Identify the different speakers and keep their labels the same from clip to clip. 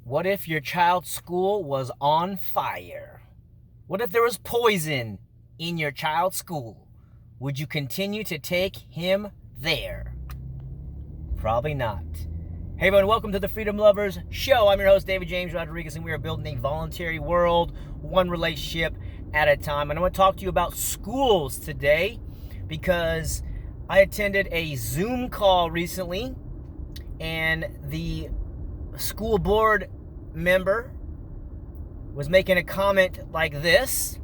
Speaker 1: What if your child's school was on fire? What if there was poison in your child's school? Would you continue to take him there? Probably not. Hey everyone, welcome to the Freedom Lovers Show. I'm your host, David James Rodriguez, and we are building a voluntary world, one relationship at a time. And I want to talk to you about schools today because I attended a Zoom call recently, and the school board member was making a comment like this.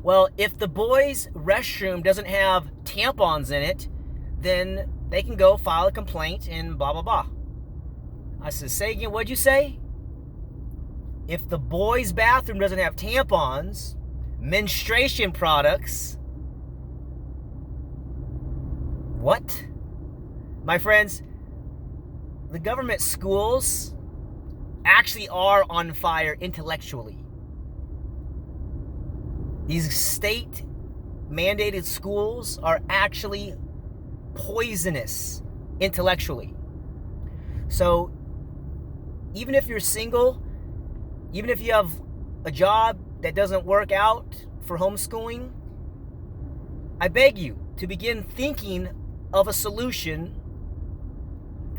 Speaker 1: Well, if the boys' restroom doesn't have tampons in it, then they can go file a complaint and blah, blah, blah. I said, say again, what'd you say? If the boys' bathroom doesn't have tampons, menstruation products, what? My friends, the government schools actually are on fire intellectually. These state-mandated schools are actually poisonous intellectually. So even if you're single, even if you have a job that doesn't work out for homeschooling, I beg you to begin thinking of a solution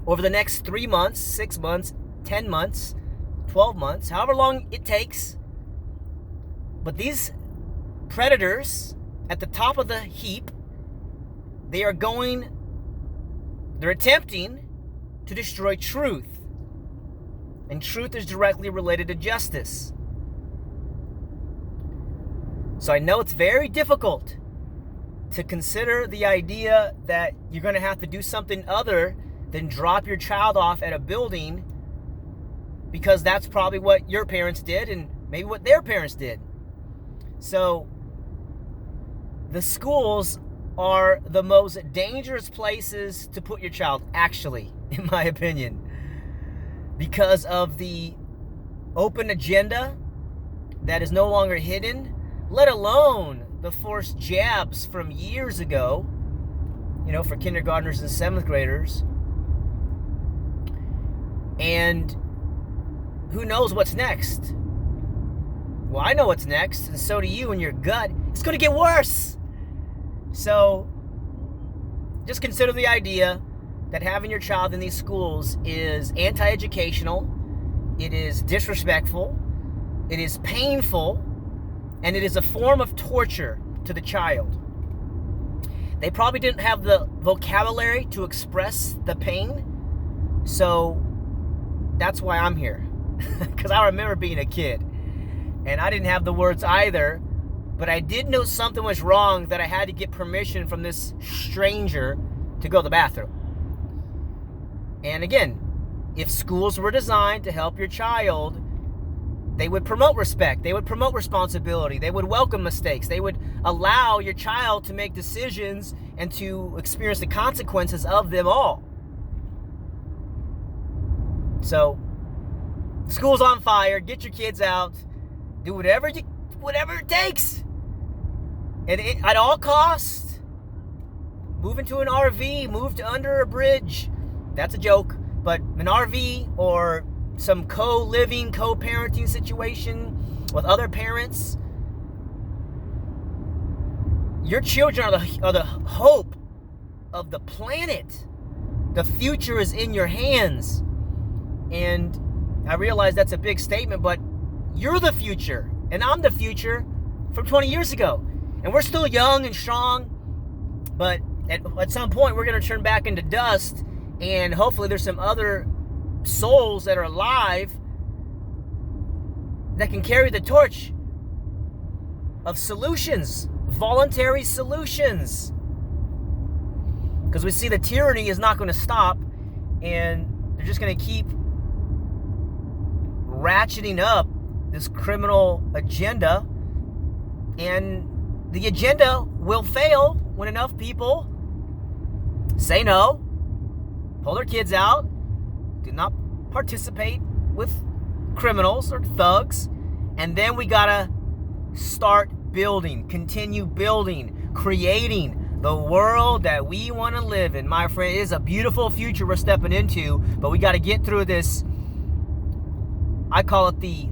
Speaker 1: over the next 3 months, 6 months, 10 months, 12 months, however long it takes. But these predators at the top of the heap, they're attempting to destroy truth. And truth is directly related to justice. So I know it's very difficult to consider the idea that you're going to have to do something other than drop your child off at a building, because that's probably what your parents did and maybe what their parents did. So the schools are the most dangerous places to put your child, actually, in my opinion, because of the open agenda that is no longer hidden, let alone the forced jabs from years ago, for kindergartners and 7th graders. And who knows what's next? Well, I know what's next, and so do you in your gut. It's going to get worse. So just consider the idea that having your child in these schools is anti-educational, it is disrespectful, it is painful, and it is a form of torture to the child. They probably didn't have the vocabulary to express the pain, so that's why I'm here. Because I remember being a kid, and I didn't have the words either, but I did know something was wrong, that I had to get permission from this stranger to go to the bathroom. And again, if schools were designed to help your child, they would promote respect, they would promote responsibility, they would welcome mistakes, they would allow your child to make decisions and to experience the consequences of them all. So, school's on fire, get your kids out, do whatever it takes. And at all costs, move into an RV, move to under a bridge. That's a joke, but an RV or some co-living, co-parenting situation with other parents. Your children are the hope of the planet. The future is in your hands. And I realize that's a big statement, but you're the future, and I'm the future from 20 years ago. And we're still young and strong, but at some point we're going to turn back into dust, and hopefully there's some other souls that are alive that can carry the torch of solutions, voluntary solutions. Because we see the tyranny is not going to stop, and they're just going to keep ratcheting up this criminal agenda, and the agenda will fail when enough people say no, pull their kids out, do not participate with criminals or thugs, and then we gotta start building, continue building, creating the world that we want to live in. My friend, it is a beautiful future we're stepping into, but we got to get through this I call it the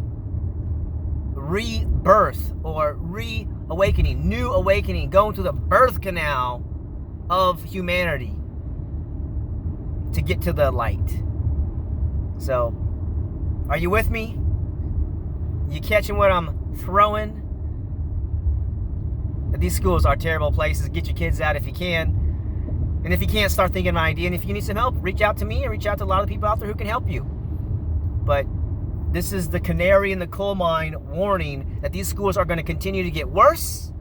Speaker 1: rebirth or reawakening, new awakening, going through the birth canal of humanity to get to the light. So, are you with me? You catching what I'm throwing? These schools are terrible places. Get your kids out if you can. And if you can't, start thinking of an idea. And if you need some help, reach out to me and reach out to a lot of people out there who can help you. But this is the canary in the coal mine warning that these schools are going to continue to get worse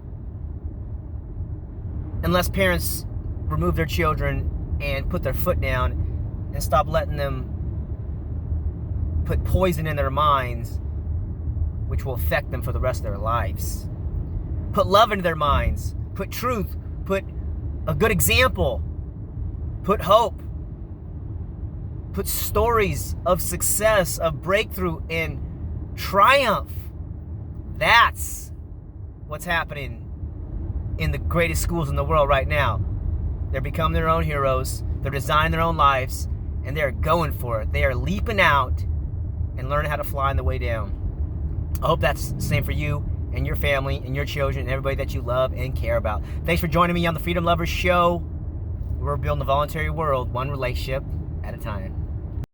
Speaker 1: unless parents remove their children and put their foot down and stop letting them put poison in their minds, which will affect them for the rest of their lives. Put love into their minds. Put truth. Put a good example. Put hope. Put stories of success, of breakthrough, and triumph. That's what's happening in the greatest schools in the world right now. They're becoming their own heroes. They're designing their own lives, and they're going for it. They are leaping out and learning how to fly on the way down. I hope that's the same for you and your family and your children and everybody that you love and care about. Thanks for joining me on the Freedom Lovers Show. We're building a voluntary world, one relationship at a time.